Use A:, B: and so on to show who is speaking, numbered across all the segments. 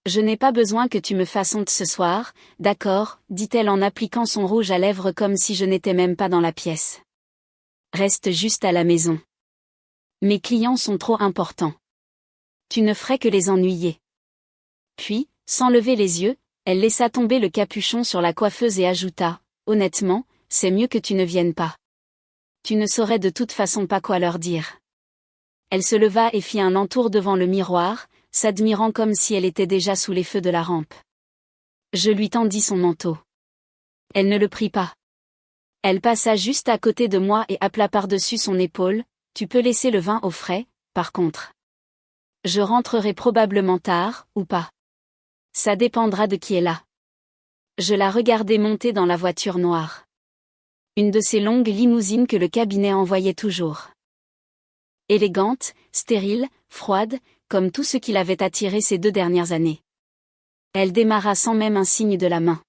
A: Je n'ai pas besoin que tu me fasses honte ce soir, d'accord, dit-elle en appliquant son rouge à lèvres comme si je n'étais même pas dans la pièce. Reste juste à la maison. Mes clients sont trop importants. Tu ne ferais que les ennuyer. Puis, sans lever les yeux, elle laissa tomber le capuchon sur la coiffeuse et ajouta, honnêtement, c'est mieux que tu ne viennes pas. Tu ne saurais de toute façon pas quoi leur dire. Elle se leva et fit un entour devant le miroir, s'admirant comme si elle était déjà sous les feux de la rampe. Je lui tendis son manteau. Elle ne le prit pas. Elle passa juste à côté de moi et appela par-dessus son épaule, tu peux laisser le vin au frais, par contre. Je rentrerai probablement tard, ou pas. Ça dépendra de qui est là. Je la regardai monter dans la voiture noire. Une de ces longues limousines que le cabinet envoyait toujours. Élégante, stérile, froide, comme tout ce qui l'avait attirée ces 2 dernières années. Elle démarra sans même un signe de la main.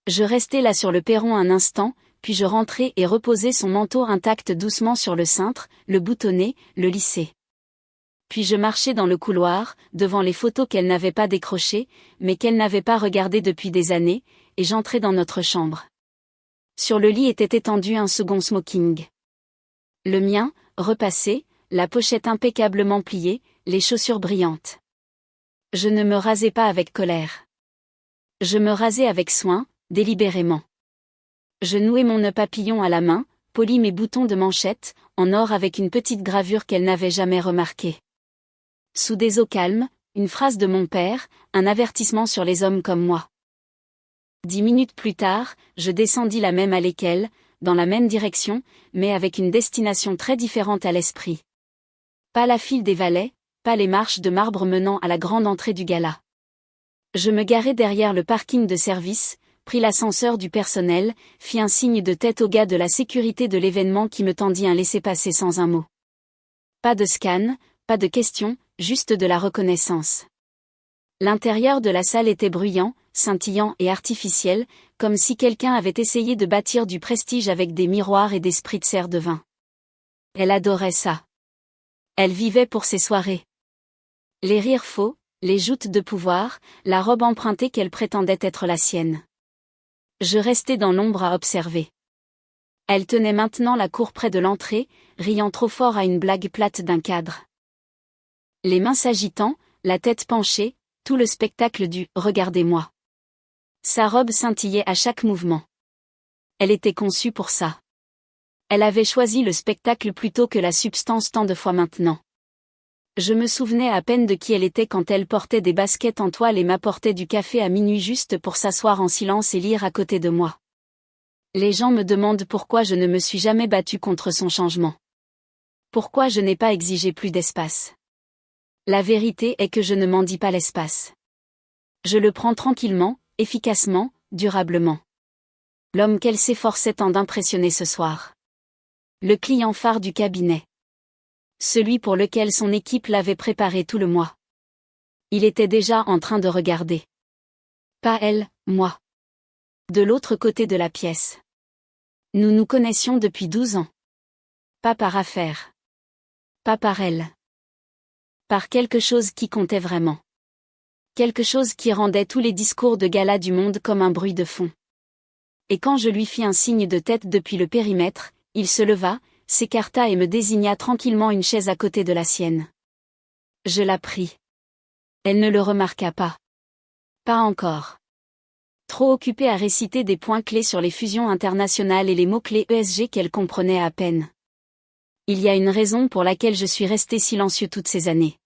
A: Je restai là sur le perron un instant, puis je rentrai et reposai son manteau intact doucement sur le cintre, le boutonner, le lisser. Puis je marchai dans le couloir, devant les photos qu'elle n'avait pas décrochées, mais qu'elle n'avait pas regardées depuis des années, et j'entrai dans notre chambre. Sur le lit était étendu un second smoking. Le mien, repassé, la pochette impeccablement pliée, les chaussures brillantes. Je ne me rasai pas avec colère. Je me rasai avec soin, délibérément. Je nouai mon nœud papillon à la main, polis mes boutons de manchette, en or avec une petite gravure qu'elle n'avait jamais remarquée. Sous des eaux calmes, une phrase de mon père, un avertissement sur les hommes comme moi. 10 minutes plus tard, je descendis la même allée qu'elle, dans la même direction, mais avec une destination très différente à l'esprit. Pas la file des valets, pas les marches de marbre menant à la grande entrée du gala. Je me garai derrière le parking de service, pris l'ascenseur du personnel, fis un signe de tête au gars de la sécurité de l'événement qui me tendit un laissez-passer sans un mot. Pas de scan, pas de questions, juste de la reconnaissance. L'intérieur de la salle était bruyant, scintillant et artificiel, comme si quelqu'un avait essayé de bâtir du prestige avec des miroirs et des spritzer de vin. Elle adorait ça. Elle vivait pour ses soirées. Les rires faux, les joutes de pouvoir, la robe empruntée qu'elle prétendait être la sienne. Je restai dans l'ombre à observer. Elle tenait maintenant la cour près de l'entrée, riant trop fort à une blague plate d'un cadre. Les mains s'agitant, la tête penchée, tout le spectacle du « regardez-moi ». Sa robe scintillait à chaque mouvement. Elle était conçue pour ça. Elle avait choisi le spectacle plutôt que la substance tant de fois maintenant. Je me souvenais à peine de qui elle était quand elle portait des baskets en toile et m'apportait du café à minuit juste pour s'asseoir en silence et lire à côté de moi. Les gens me demandent pourquoi je ne me suis jamais battue contre son changement. Pourquoi je n'ai pas exigé plus d'espace. La vérité est que je ne m'en dis pas l'espace. Je le prends tranquillement, efficacement, durablement. L'homme qu'elle s'efforçait tant d'impressionner ce soir. Le client phare du cabinet. Celui pour lequel son équipe l'avait préparé tout le mois. Il était déjà en train de regarder. Pas elle, moi. De l'autre côté de la pièce. Nous nous connaissions depuis 12 ans. Pas par affaire. Pas par elle. Par quelque chose qui comptait vraiment. Quelque chose qui rendait tous les discours de gala du monde comme un bruit de fond. Et quand je lui fis un signe de tête depuis le périmètre, il se leva, s'écarta et me désigna tranquillement une chaise à côté de la sienne. Je la pris. Elle ne le remarqua pas. Pas encore. Trop occupée à réciter des points clés sur les fusions internationales et les mots-clés ESG qu'elle comprenait à peine. Il y a une raison pour laquelle je suis resté silencieux toutes ces années.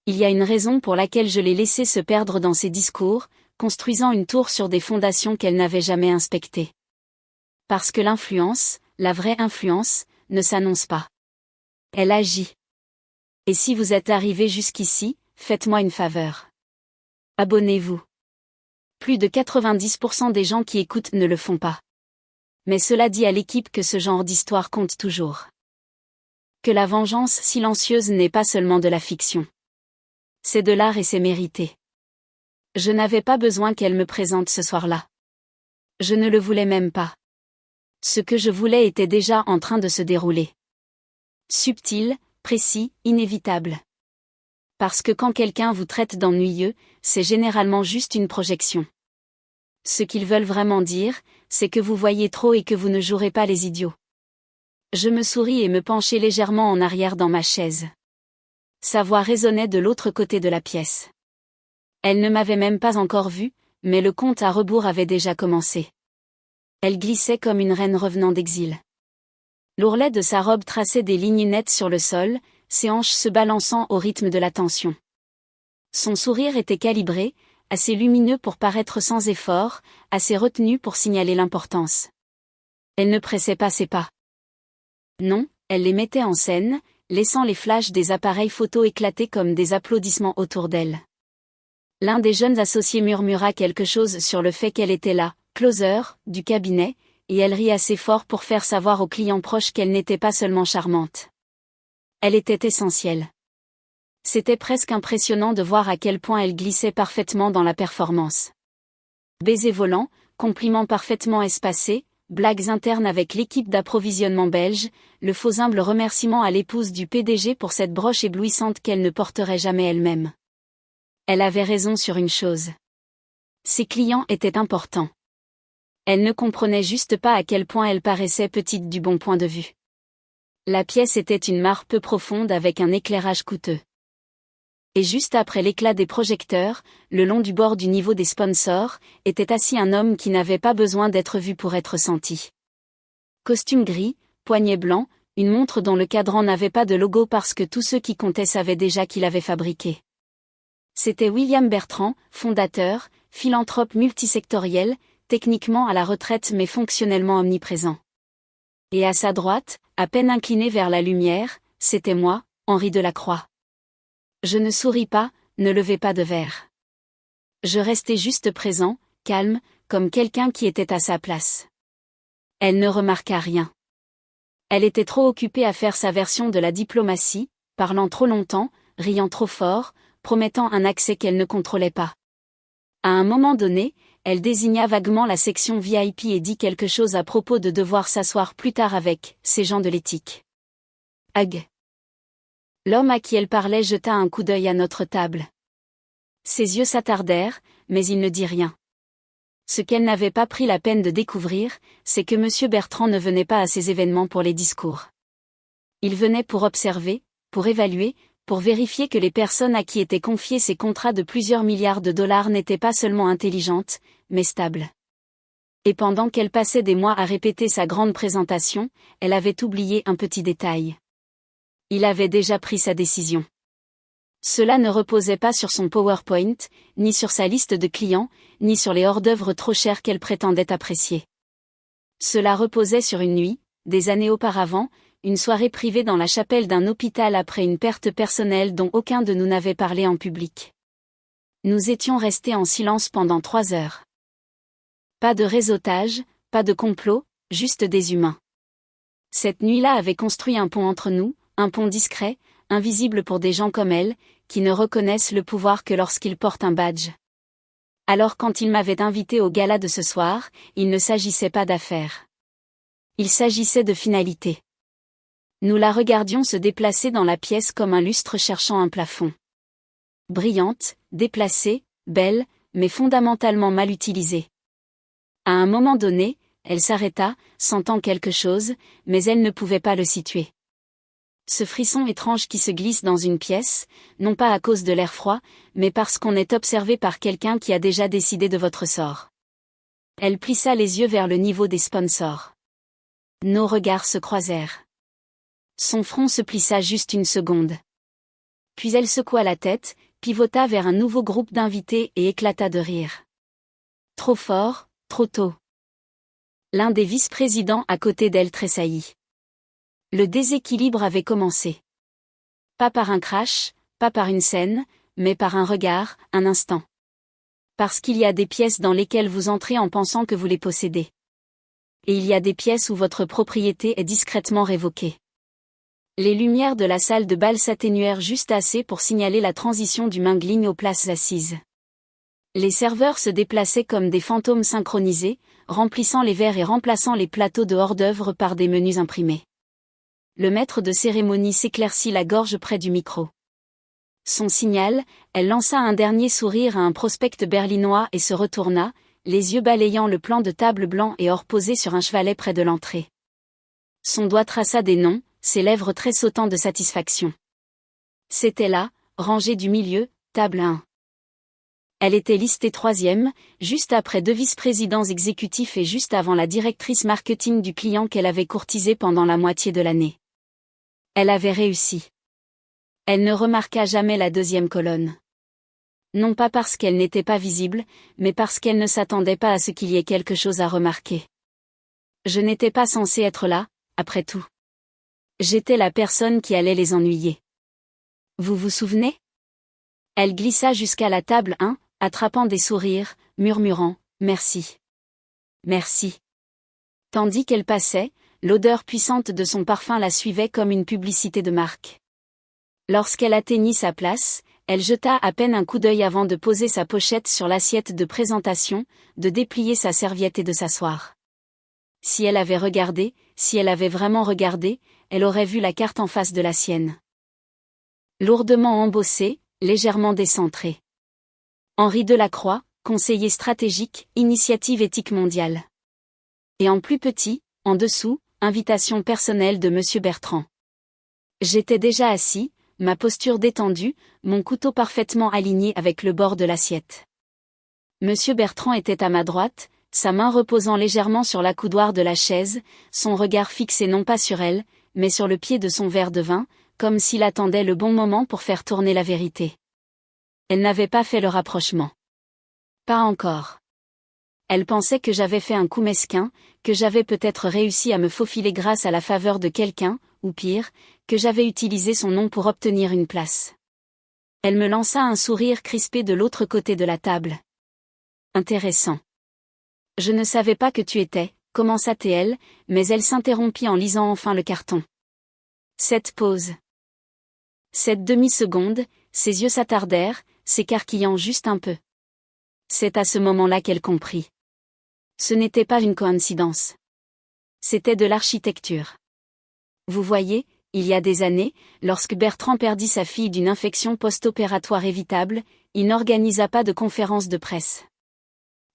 A: Il y a une raison pour laquelle je l'ai laissé se perdre dans ses discours, construisant une tour sur des fondations qu'elle n'avait jamais inspectées. Parce que l'influence, la vraie influence, ne s'annonce pas. Elle agit. Et si vous êtes arrivé jusqu'ici, faites-moi une faveur. Abonnez-vous. Plus de 90% des gens qui écoutent ne le font pas. Mais cela dit à l'équipe que ce genre d'histoire compte toujours. Que la vengeance silencieuse n'est pas seulement de la fiction. C'est de l'art et c'est mérité. Je n'avais pas besoin qu'elle me présente ce soir-là. Je ne le voulais même pas. Ce que je voulais était déjà en train de se dérouler. Subtil, précis, inévitable. Parce que quand quelqu'un vous traite d'ennuyeux, c'est généralement juste une projection. Ce qu'ils veulent vraiment dire, c'est que vous voyez trop et que vous ne jouerez pas les idiots. Je me souris et me penchai légèrement en arrière dans ma chaise. Sa voix résonnait de l'autre côté de la pièce. Elle ne m'avait même pas encore vue, mais le compte à rebours avait déjà commencé. Elle glissait comme une reine revenant d'exil. L'ourlet de sa robe traçait des lignes nettes sur le sol, ses hanches se balançant au rythme de la tension. Son sourire était calibré, assez lumineux pour paraître sans effort, assez retenu pour signaler l'importance. Elle ne pressait pas ses pas. Non, elle les mettait en scène, laissant les flashs des appareils photo éclater comme des applaudissements autour d'elle. L'un des jeunes associés murmura quelque chose sur le fait qu'elle était là, closer, du cabinet, et elle rit assez fort pour faire savoir aux clients proches qu'elle n'était pas seulement charmante. Elle était essentielle. C'était presque impressionnant de voir à quel point elle glissait parfaitement dans la performance. Baisers volants, compliments parfaitement espacés, blagues internes avec l'équipe d'approvisionnement belge, le faux humble remerciement à l'épouse du PDG pour cette broche éblouissante qu'elle ne porterait jamais elle-même. Elle avait raison sur une chose. Ses clients étaient importants. Elle ne comprenait juste pas à quel point elle paraissait petite du bon point de vue. La pièce était une mare peu profonde avec un éclairage coûteux. Et juste après l'éclat des projecteurs, le long du bord du niveau des sponsors, était assis un homme qui n'avait pas besoin d'être vu pour être senti. Costume gris, poignet blanc, une montre dont le cadran n'avait pas de logo parce que tous ceux qui comptaient savaient déjà qui l'avait fabriqué. C'était William Bertrand, fondateur, philanthrope multisectoriel, techniquement à la retraite mais fonctionnellement omniprésent. Et à sa droite, à peine incliné vers la lumière, c'était moi, Henri Delacroix. Je ne souris pas, ne levai pas de verre. Je restai juste présent, calme, comme quelqu'un qui était à sa place. Elle ne remarqua rien. Elle était trop occupée à faire sa version de la diplomatie, parlant trop longtemps, riant trop fort, promettant un accès qu'elle ne contrôlait pas. À un moment donné, elle désigna vaguement la section VIP et dit quelque chose à propos de devoir s'asseoir plus tard avec ces gens de l'éthique. Hug. L'homme à qui elle parlait jeta un coup d'œil à notre table. Ses yeux s'attardèrent, mais il ne dit rien. Ce qu'elle n'avait pas pris la peine de découvrir, c'est que M. Bertrand ne venait pas à ces événements pour les discours. Il venait pour observer, pour évaluer, pour vérifier que les personnes à qui étaient confiés ces contrats de plusieurs milliards de dollars n'étaient pas seulement intelligentes, mais stables. Et pendant qu'elle passait des mois à répéter sa grande présentation, elle avait oublié un petit détail. Il avait déjà pris sa décision. Cela ne reposait pas sur son PowerPoint, ni sur sa liste de clients, ni sur les hors-d'œuvre trop chers qu'elle prétendait apprécier. Cela reposait sur une nuit, des années auparavant, une soirée privée dans la chapelle d'un hôpital après une perte personnelle dont aucun de nous n'avait parlé en public. Nous étions restés en silence pendant 3 heures. Pas de réseautage, pas de complot, juste des humains. Cette nuit-là avait construit un pont entre nous, un pont discret, invisible pour des gens comme elle, qui ne reconnaissent le pouvoir que lorsqu'ils portent un badge. Alors quand il m'avait invité au gala de ce soir, il ne s'agissait pas d'affaires. Il s'agissait de finalité. Nous la regardions se déplacer dans la pièce comme un lustre cherchant un plafond. Brillante, déplacée, belle, mais fondamentalement mal utilisée. À un moment donné, elle s'arrêta, sentant quelque chose, mais elle ne pouvait pas le situer. Ce frisson étrange qui se glisse dans une pièce, non pas à cause de l'air froid, mais parce qu'on est observé par quelqu'un qui a déjà décidé de votre sort. Elle plissa les yeux vers le niveau des sponsors. Nos regards se croisèrent. Son front se plissa juste une seconde. Puis elle secoua la tête, pivota vers un nouveau groupe d'invités et éclata de rire. Trop fort, trop tôt. L'un des vice-présidents à côté d'elle tressaillit. Le déséquilibre avait commencé. Pas par un crash, pas par une scène, mais par un regard, un instant. Parce qu'il y a des pièces dans lesquelles vous entrez en pensant que vous les possédez. Et il y a des pièces où votre propriété est discrètement révoquée. Les lumières de la salle de bal s'atténuèrent juste assez pour signaler la transition du mingling aux places assises. Les serveurs se déplaçaient comme des fantômes synchronisés, remplissant les verres et remplaçant les plateaux de hors-d'œuvre par des menus imprimés. Le maître de cérémonie s'éclaircit la gorge près du micro. Son signal, elle lança un dernier sourire à un prospect berlinois et se retourna, les yeux balayant le plan de table blanc et or posé sur un chevalet près de l'entrée. Son doigt traça des noms, ses lèvres tressautant de satisfaction. C'était là, rangée du milieu, table 1. Elle était listée 3e, juste après 2 vice-présidents exécutifs et juste avant la directrice marketing du client qu'elle avait courtisé pendant la moitié de l'année. Elle avait réussi. Elle ne remarqua jamais la 2e colonne. Non pas parce qu'elle n'était pas visible, mais parce qu'elle ne s'attendait pas à ce qu'il y ait quelque chose à remarquer. Je n'étais pas censée être là, après tout. J'étais la personne qui allait les ennuyer. Vous vous souvenez? Elle glissa jusqu'à la table 1, attrapant des sourires, murmurant « Merci. Merci ». Tandis qu'elle passait, l'odeur puissante de son parfum la suivait comme une publicité de marque. Lorsqu'elle atteignit sa place, elle jeta à peine un coup d'œil avant de poser sa pochette sur l'assiette de présentation, de déplier sa serviette et de s'asseoir. Si elle avait regardé, si elle avait vraiment regardé, elle aurait vu la carte en face de la sienne. Lourdement embossée, légèrement décentrée. Henri Delacroix, conseiller stratégique, initiative éthique mondiale. Et en plus petit, en dessous, invitation personnelle de Monsieur Bertrand. J'étais déjà assis, ma posture détendue, mon couteau parfaitement aligné avec le bord de l'assiette. Monsieur Bertrand était à ma droite, sa main reposant légèrement sur l'accoudoir de la chaise, son regard fixé non pas sur elle, mais sur le pied de son verre de vin, comme s'il attendait le bon moment pour faire tourner la vérité. Elle n'avait pas fait le rapprochement. Pas encore. Elle pensait que j'avais fait un coup mesquin, que j'avais peut-être réussi à me faufiler grâce à la faveur de quelqu'un, ou pire, que j'avais utilisé son nom pour obtenir une place. Elle me lança un sourire crispé de l'autre côté de la table. Intéressant. Je ne savais pas que tu étais, commença-t-elle, mais elle s'interrompit en lisant enfin le carton. Cette pause. Cette demi-seconde, ses yeux s'attardèrent, s'écarquillant juste un peu. C'est à ce moment-là qu'elle comprit. Ce n'était pas une coïncidence. C'était de l'architecture. Vous voyez, il y a des années, lorsque Bertrand perdit sa fille d'une infection post-opératoire évitable, il n'organisa pas de conférence de presse.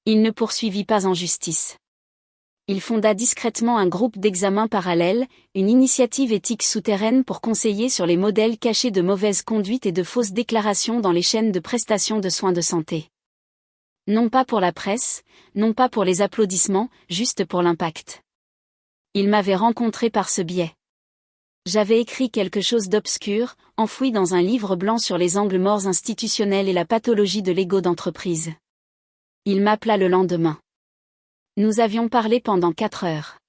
A: Il ne poursuivit pas en justice. Il fonda discrètement un groupe d'examen parallèle, une initiative éthique souterraine pour conseiller sur les modèles cachés de mauvaise conduite et de fausses déclarations dans les chaînes de prestation de soins de santé. Non pas pour la presse, non pas pour les applaudissements, juste pour l'impact. Il m'avait rencontré par ce biais. J'avais écrit quelque chose d'obscur, enfoui dans un livre blanc sur les angles morts institutionnels et la pathologie de l'ego d'entreprise. Il m'appela le lendemain. Nous avions parlé pendant 4 heures.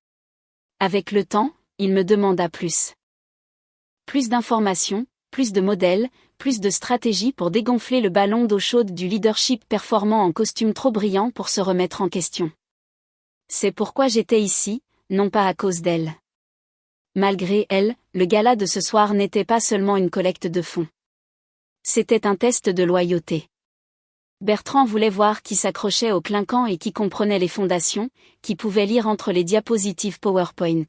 A: Avec le temps, il me demanda plus. Plus d'informations, plus de modèles, plus de stratégies pour dégonfler le ballon d'eau chaude du leadership performant en costume trop brillant pour se remettre en question. C'est pourquoi j'étais ici, non pas à cause d'elle. Malgré elle, le gala de ce soir n'était pas seulement une collecte de fonds. C'était un test de loyauté. Bertrand voulait voir qui s'accrochait au clinquant et qui comprenait les fondations, qui pouvait lire entre les diapositives PowerPoint.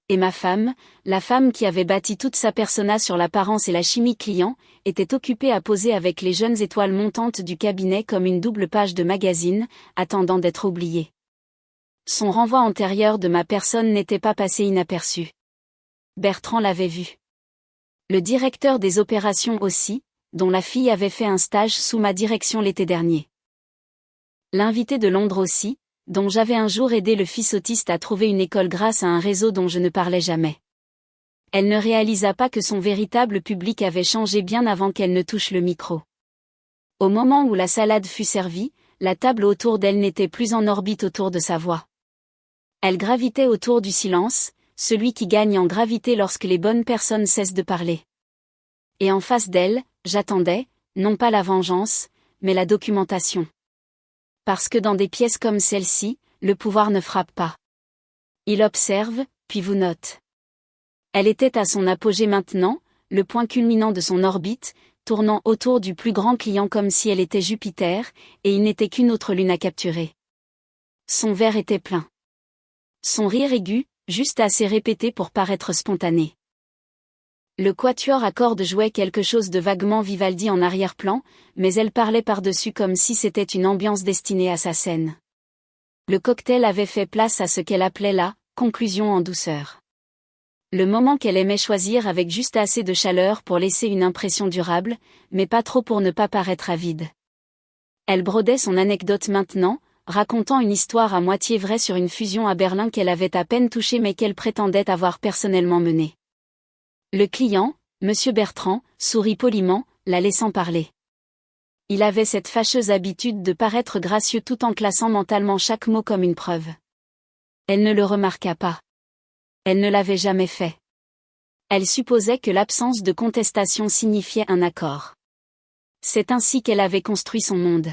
A: Et ma femme, la femme qui avait bâti toute sa persona sur l'apparence et la chimie client, était occupée à poser avec les jeunes étoiles montantes du cabinet comme une double page de magazine, attendant d'être oubliée. Son renvoi antérieur de ma personne n'était pas passé inaperçu. Bertrand l'avait vu. Le directeur des opérations aussi, dont la fille avait fait un stage sous ma direction l'été dernier. L'invité de Londres aussi, dont j'avais un jour aidé le fils autiste à trouver une école grâce à un réseau dont je ne parlais jamais. Elle ne réalisa pas que son véritable public avait changé bien avant qu'elle ne touche le micro. Au moment où la salade fut servie, la table autour d'elle n'était plus en orbite autour de sa voix. Elle gravitait autour du silence, celui qui gagne en gravité lorsque les bonnes personnes cessent de parler. Et en face d'elle, j'attendais, non pas la vengeance, mais la documentation. Parce que dans des pièces comme celle-ci, le pouvoir ne frappe pas. Il observe, puis vous note. Elle était à son apogée maintenant, le point culminant de son orbite, tournant autour du plus grand client comme si elle était Jupiter, et il n'était qu'une autre lune à capturer. Son verre était plein. Son rire aigu, juste assez répété pour paraître spontané. Le quatuor à cordes jouait quelque chose de vaguement Vivaldi en arrière-plan, mais elle parlait par-dessus comme si c'était une ambiance destinée à sa scène. Le cocktail avait fait place à ce qu'elle appelait la « conclusion en douceur ». Le moment qu'elle aimait choisir avec juste assez de chaleur pour laisser une impression durable, mais pas trop pour ne pas paraître avide. Elle brodait son anecdote maintenant, racontant une histoire à moitié vraie sur une fusion à Berlin qu'elle avait à peine touchée mais qu'elle prétendait avoir personnellement menée. Le client, Monsieur Bertrand, sourit poliment, la laissant parler. Il avait cette fâcheuse habitude de paraître gracieux tout en classant mentalement chaque mot comme une preuve. Elle ne le remarqua pas. Elle ne l'avait jamais fait. Elle supposait que l'absence de contestation signifiait un accord. C'est ainsi qu'elle avait construit son monde.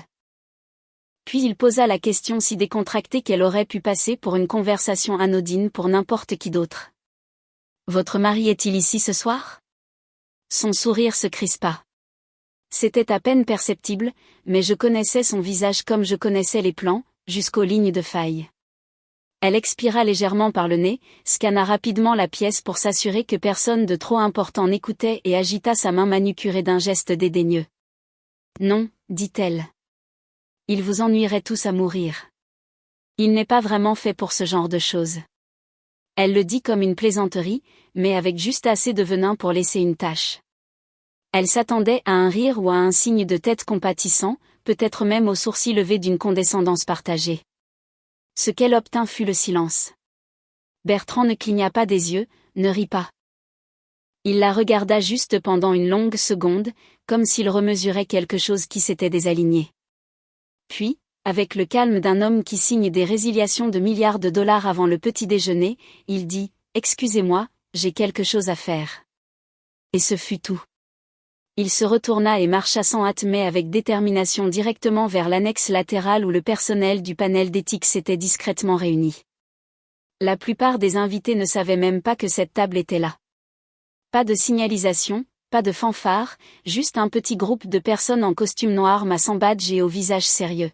A: Puis il posa la question si décontractée qu'elle aurait pu passer pour une conversation anodine pour n'importe qui d'autre. « Votre mari est-il ici ce soir ?» Son sourire se crispa. C'était à peine perceptible, mais je connaissais son visage comme je connaissais les plans, jusqu'aux lignes de faille. Elle expira légèrement par le nez, scanna rapidement la pièce pour s'assurer que personne de trop important n'écoutait et agita sa main manucurée d'un geste dédaigneux. « Non, dit-elle. Il vous ennuierait tous à mourir. Il n'est pas vraiment fait pour ce genre de choses. » Elle le dit comme une plaisanterie, mais avec juste assez de venin pour laisser une tache. Elle s'attendait à un rire ou à un signe de tête compatissant, peut-être même au sourcil levé d'une condescendance partagée. Ce qu'elle obtint fut le silence. Bertrand ne cligna pas des yeux, ne rit pas. Il la regarda juste pendant une longue seconde, comme s'il remesurait quelque chose qui s'était désaligné. Puis, avec le calme d'un homme qui signe des résiliations de milliards de dollars avant le petit déjeuner, il dit « Excusez-moi, j'ai quelque chose à faire. » Et ce fut tout. Il se retourna et marcha sans hâte mais avec détermination directement vers l'annexe latérale où le personnel du panel d'éthique s'était discrètement réuni. La plupart des invités ne savaient même pas que cette table était là. Pas de signalisation, pas de fanfare, juste un petit groupe de personnes en costume noir mais sans badge et au visage sérieux.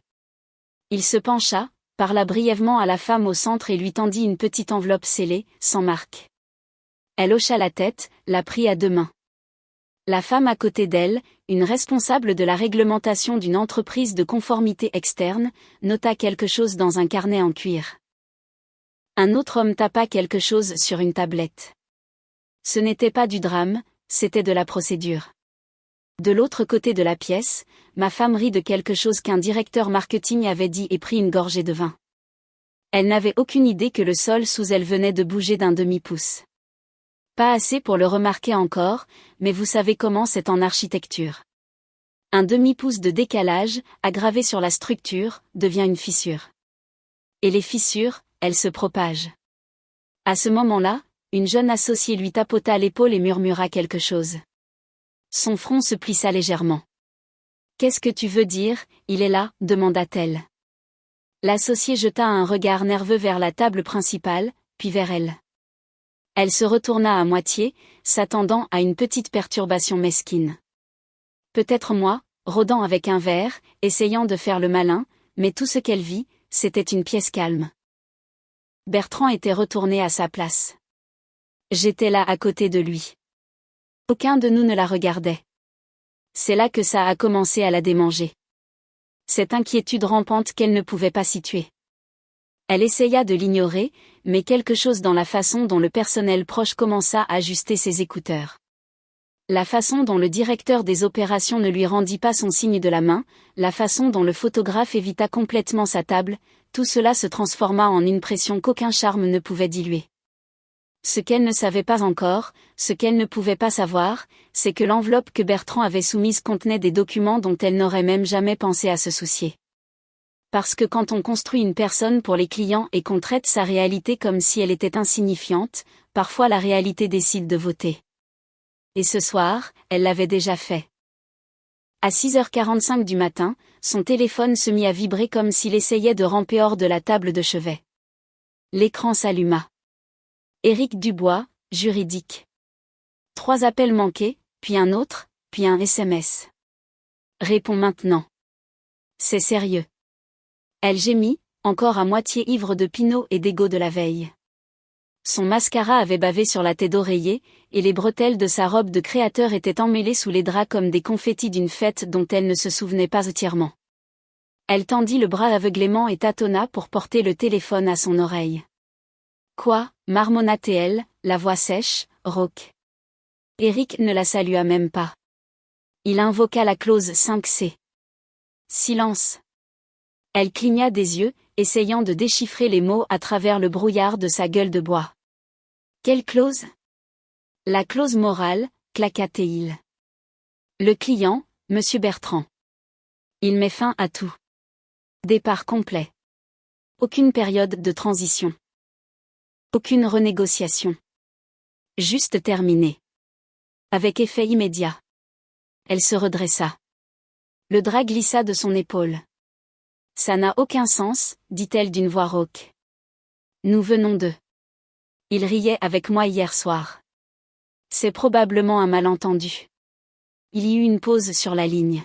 A: Il se pencha, parla brièvement à la femme au centre et lui tendit une petite enveloppe scellée, sans marque. Elle hocha la tête, la prit à deux mains. La femme à côté d'elle, une responsable de la réglementation d'une entreprise de conformité externe, nota quelque chose dans un carnet en cuir. Un autre homme tapa quelque chose sur une tablette. Ce n'était pas du drame, c'était de la procédure. De l'autre côté de la pièce, ma femme rit de quelque chose qu'un directeur marketing avait dit et prit une gorgée de vin. Elle n'avait aucune idée que le sol sous elle venait de bouger d'un demi-pouce. Pas assez pour le remarquer encore, mais vous savez comment c'est en architecture. Un demi-pouce de décalage, aggravé sur la structure, devient une fissure. Et les fissures, elles se propagent. À ce moment-là, une jeune associée lui tapota l'épaule et murmura quelque chose. Son front se plissa légèrement. « Qu'est-ce que tu veux dire, il est là ?» demanda-t-elle. L'associée jeta un regard nerveux vers la table principale, puis vers elle. Elle se retourna à moitié, s'attendant à une petite perturbation mesquine. Peut-être moi, rôdant avec un verre, essayant de faire le malin, mais tout ce qu'elle vit, c'était une pièce calme. Bertrand était retourné à sa place. J'étais là à côté de lui. Aucun de nous ne la regardait. C'est là que ça a commencé à la démanger. Cette inquiétude rampante qu'elle ne pouvait pas situer. Elle essaya de l'ignorer, mais quelque chose dans la façon dont le personnel proche commença à ajuster ses écouteurs. La façon dont le directeur des opérations ne lui rendit pas son signe de la main, la façon dont le photographe évita complètement sa table, tout cela se transforma en une pression qu'aucun charme ne pouvait diluer. Ce qu'elle ne savait pas encore, ce qu'elle ne pouvait pas savoir, c'est que l'enveloppe que Bertrand avait soumise contenait des documents dont elle n'aurait même jamais pensé à se soucier. Parce que quand on construit une personne pour les clients et qu'on traite sa réalité comme si elle était insignifiante, parfois la réalité décide de voter. Et ce soir, elle l'avait déjà fait. À 6h45 du matin, son téléphone se mit à vibrer comme s'il essayait de ramper hors de la table de chevet. L'écran s'alluma. Éric Dubois, juridique. 3 appels manqués, puis un autre, puis un SMS. Réponds maintenant. C'est sérieux. Elle gémit, encore à moitié ivre de pinot et d'égo de la veille. Son mascara avait bavé sur la tête d'oreiller, et les bretelles de sa robe de créateur étaient emmêlées sous les draps comme des confettis d'une fête dont elle ne se souvenait pas entièrement. Elle tendit le bras aveuglément et tâtonna pour porter le téléphone à son oreille. Quoi, marmonna-t-elle, la voix sèche, rauque. Eric ne la salua même pas. Il invoqua la clause 5C. Silence. Elle cligna des yeux, essayant de déchiffrer les mots à travers le brouillard de sa gueule de bois. Quelle clause? La clause morale, claqua-t-il. Le client, Monsieur Bertrand. Il met fin à tout. Départ complet. Aucune période de transition. Aucune renégociation. Juste terminé. Avec effet immédiat. Elle se redressa. Le drap glissa de son épaule. Ça n'a aucun sens, dit-elle d'une voix rauque. Nous venons de. Il riait avec moi hier soir. C'est probablement un malentendu. Il y eut une pause sur la ligne.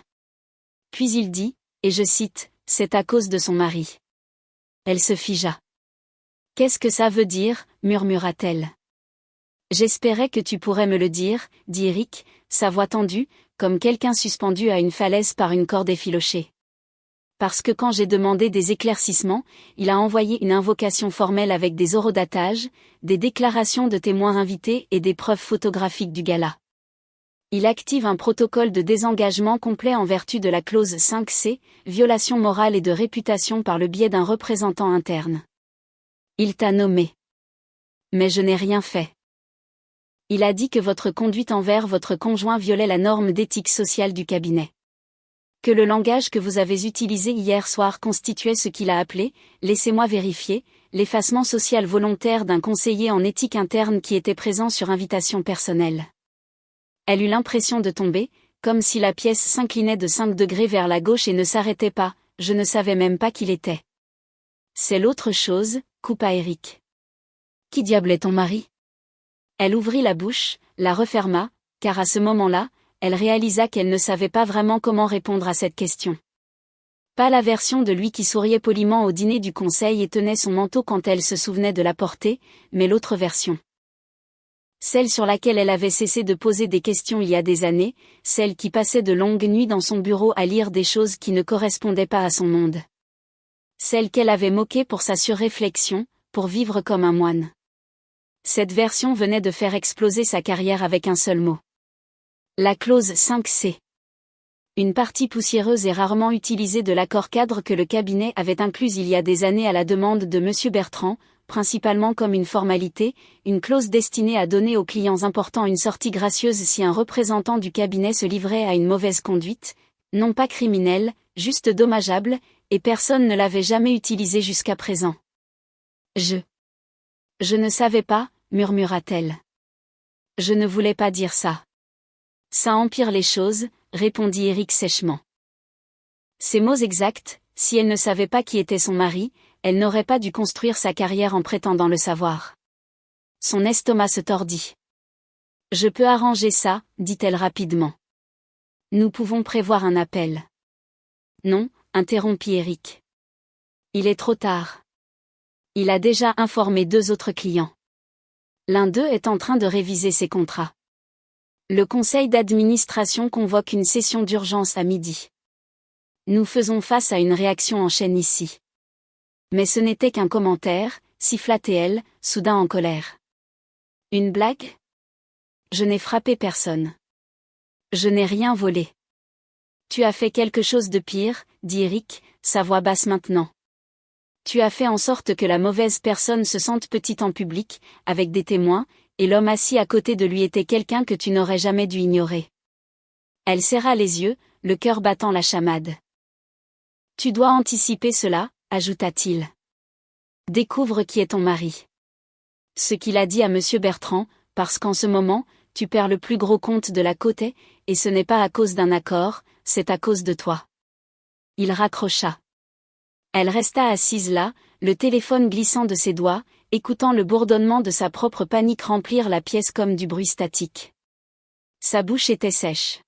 A: Puis il dit, et je cite, c'est à cause de son mari. Elle se figea. Qu'est-ce que ça veut dire, murmura-t-elle. J'espérais que tu pourrais me le dire, dit Eric, sa voix tendue, comme quelqu'un suspendu à une falaise par une corde effilochée. Parce que quand j'ai demandé des éclaircissements, il a envoyé une invocation formelle avec des horodatages, des déclarations de témoins invités et des preuves photographiques du gala. Il active un protocole de désengagement complet en vertu de la clause 5C, violation morale et de réputation par le biais d'un représentant interne. Il t'a nommé. Mais je n'ai rien fait. Il a dit que votre conduite envers votre conjoint violait la norme d'éthique sociale du cabinet. Que le langage que vous avez utilisé hier soir constituait ce qu'il a appelé, laissez-moi vérifier, l'effacement social volontaire d'un conseiller en éthique interne qui était présent sur invitation personnelle. Elle eut l'impression de tomber, comme si la pièce s'inclinait de 5 degrés vers la gauche et ne s'arrêtait pas, je ne savais même pas qu'il était. C'est l'autre chose, coupa Eric. Qui diable est ton mari? Elle ouvrit la bouche, la referma, car à ce moment-là, elle réalisa qu'elle ne savait pas vraiment comment répondre à cette question. Pas la version de lui qui souriait poliment au dîner du conseil et tenait son manteau quand elle se souvenait de la porter, mais l'autre version. Celle sur laquelle elle avait cessé de poser des questions il y a des années, celle qui passait de longues nuits dans son bureau à lire des choses qui ne correspondaient pas à son monde. Celle qu'elle avait moquée pour sa surréflexion, pour vivre comme un moine. Cette version venait de faire exploser sa carrière avec un seul mot. La clause 5C. Une partie poussiéreuse et rarement utilisée de l'accord cadre que le cabinet avait incluse il y a des années à la demande de Monsieur Bertrand, principalement comme une formalité, une clause destinée à donner aux clients importants une sortie gracieuse si un représentant du cabinet se livrait à une mauvaise conduite, non pas criminelle, juste dommageable, et personne ne l'avait jamais utilisée jusqu'à présent. Je ne savais pas, murmura-t-elle. Je ne voulais pas dire ça. Ça empire les choses, répondit Eric sèchement. Ces mots exacts, si elle ne savait pas qui était son mari, elle n'aurait pas dû construire sa carrière en prétendant le savoir. Son estomac se tordit. Je peux arranger ça, dit-elle rapidement. Nous pouvons prévoir un appel. Non, interrompit Eric. Il est trop tard. Il a déjà informé 2 autres clients. L'un d'eux est en train de réviser ses contrats. Le conseil d'administration convoque une session d'urgence à midi. Nous faisons face à une réaction en chaîne ici. Mais ce n'était qu'un commentaire, siffla-t-elle, soudain en colère. Une blague? Je n'ai frappé personne. Je n'ai rien volé. Tu as fait quelque chose de pire, dit Eric, sa voix basse maintenant. Tu as fait en sorte que la mauvaise personne se sente petite en public, avec des témoins, et l'homme assis à côté de lui était quelqu'un que tu n'aurais jamais dû ignorer. Elle serra les yeux, le cœur battant la chamade. Tu dois anticiper cela, ajouta-t-il. Découvre qui est ton mari. Ce qu'il a dit à Monsieur Bertrand, parce qu'en ce moment, tu perds le plus gros compte de la côte, et ce n'est pas à cause d'un accord, c'est à cause de toi. Il raccrocha. Elle resta assise là, le téléphone glissant de ses doigts, écoutant le bourdonnement de sa propre panique remplir la pièce comme du bruit statique. Sa bouche était sèche.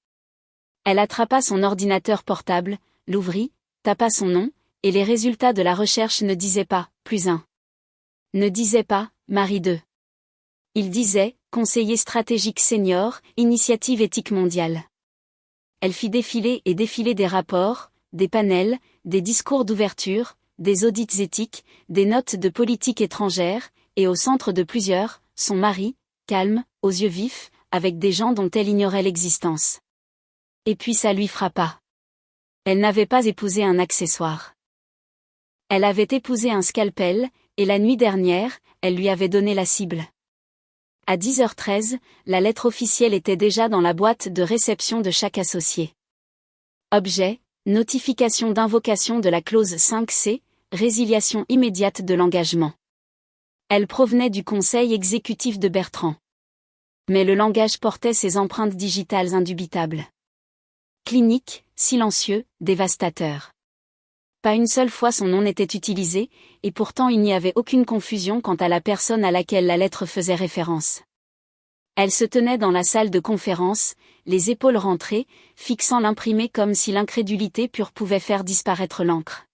A: Elle attrapa son ordinateur portable, l'ouvrit, tapa son nom, et les résultats de la recherche ne disaient pas, +1. Ne disaient pas, mari 2. Il disait, conseiller stratégique senior, initiative éthique mondiale. Elle fit défiler et défiler des rapports, des panels, des discours d'ouverture, des audits éthiques, des notes de politique étrangère, et au centre de plusieurs, son mari, calme, aux yeux vifs, avec des gens dont elle ignorait l'existence. Et puis ça lui frappa. Elle n'avait pas épousé un accessoire. Elle avait épousé un scalpel, et la nuit dernière, elle lui avait donné la cible. À 10h13, la lettre officielle était déjà dans la boîte de réception de chaque associé. Objet, notification d'invocation de la clause 5C, résiliation immédiate de l'engagement. Elle provenait du conseil exécutif de Bertrand. Mais le langage portait ses empreintes digitales indubitables. Clinique, silencieux, dévastateur. Pas une seule fois son nom n'était utilisé, et pourtant il n'y avait aucune confusion quant à la personne à laquelle la lettre faisait référence. Elle se tenait dans la salle de conférence, les épaules rentrées, fixant l'imprimé comme si l'incrédulité pure pouvait faire disparaître l'encre.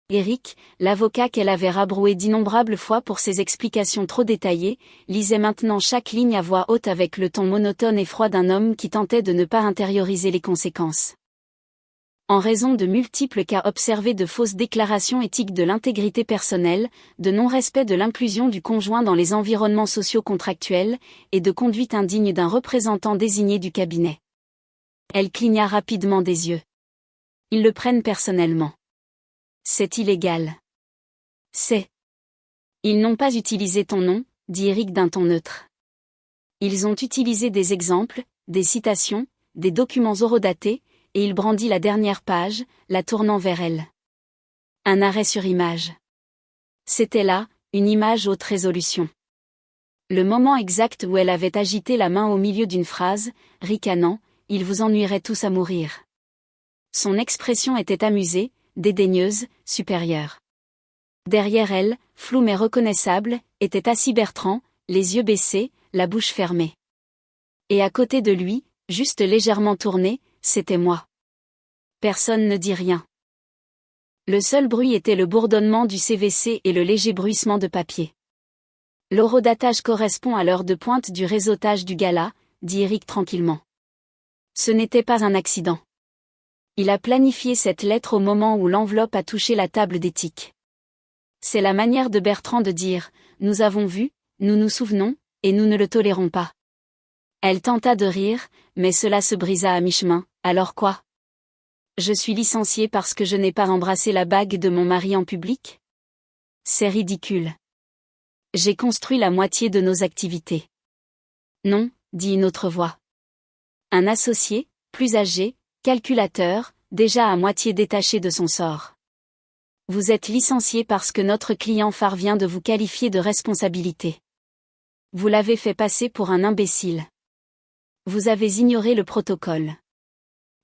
A: Éric, l'avocat qu'elle avait rabroué d'innombrables fois pour ses explications trop détaillées, lisait maintenant chaque ligne à voix haute avec le ton monotone et froid d'un homme qui tentait de ne pas intérioriser les conséquences. En raison de multiples cas observés de fausses déclarations éthiques de l'intégrité personnelle, de non-respect de l'inclusion du conjoint dans les environnements sociaux contractuels, et de conduite indigne d'un représentant désigné du cabinet. Elle cligna rapidement des yeux. Ils le prennent personnellement. C'est illégal. C'est. Ils n'ont pas utilisé ton nom, dit Éric d'un ton neutre. Ils ont utilisé des exemples, des citations, des documents horodatés, et il brandit la dernière page, la tournant vers elle. Un arrêt sur image. C'était là, une image haute résolution. Le moment exact où elle avait agité la main au milieu d'une phrase, ricanant, « Ils vous ennuieraient tous à mourir ». Son expression était amusée, dédaigneuse, supérieure. Derrière elle, flou mais reconnaissable, était assis Bertrand, les yeux baissés, la bouche fermée. Et à côté de lui, juste légèrement tourné, c'était moi. Personne ne dit rien. Le seul bruit était le bourdonnement du CVC et le léger bruissement de papier. L'horodatage correspond à l'heure de pointe du réseautage du gala, dit Éric tranquillement. Ce n'était pas un accident. Il a planifié cette lettre au moment où l'enveloppe a touché la table d'éthique. C'est la manière de Bertrand de dire « Nous avons vu, nous nous souvenons, et nous ne le tolérons pas ». Elle tenta de rire, mais cela se brisa à mi-chemin. Alors quoi? Je suis licenciée parce que je n'ai pas embrassé la bague de mon mari en public? C'est ridicule. J'ai construit la moitié de nos activités. Non, dit une autre voix. Un associé, plus âgé, calculateur, déjà à moitié détaché de son sort. Vous êtes licencié parce que notre client phare vient de vous qualifier de responsabilité. Vous l'avez fait passer pour un imbécile. Vous avez ignoré le protocole.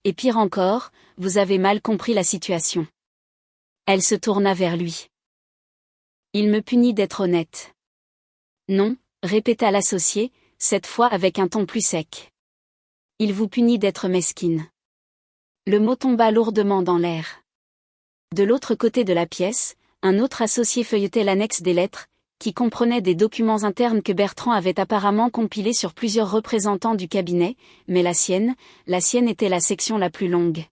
A: Et pire encore, vous avez mal compris la situation. Elle se tourna vers lui. Il me punit d'être honnête. Non, répéta l'associé, cette fois avec un ton plus sec. Il vous punit d'être mesquine. Le mot tomba lourdement dans l'air. De l'autre côté de la pièce, un autre associé feuilletait l'annexe des lettres, qui comprenait des documents internes que Bertrand avait apparemment compilés sur plusieurs représentants du cabinet, mais la sienne était la section la plus longue.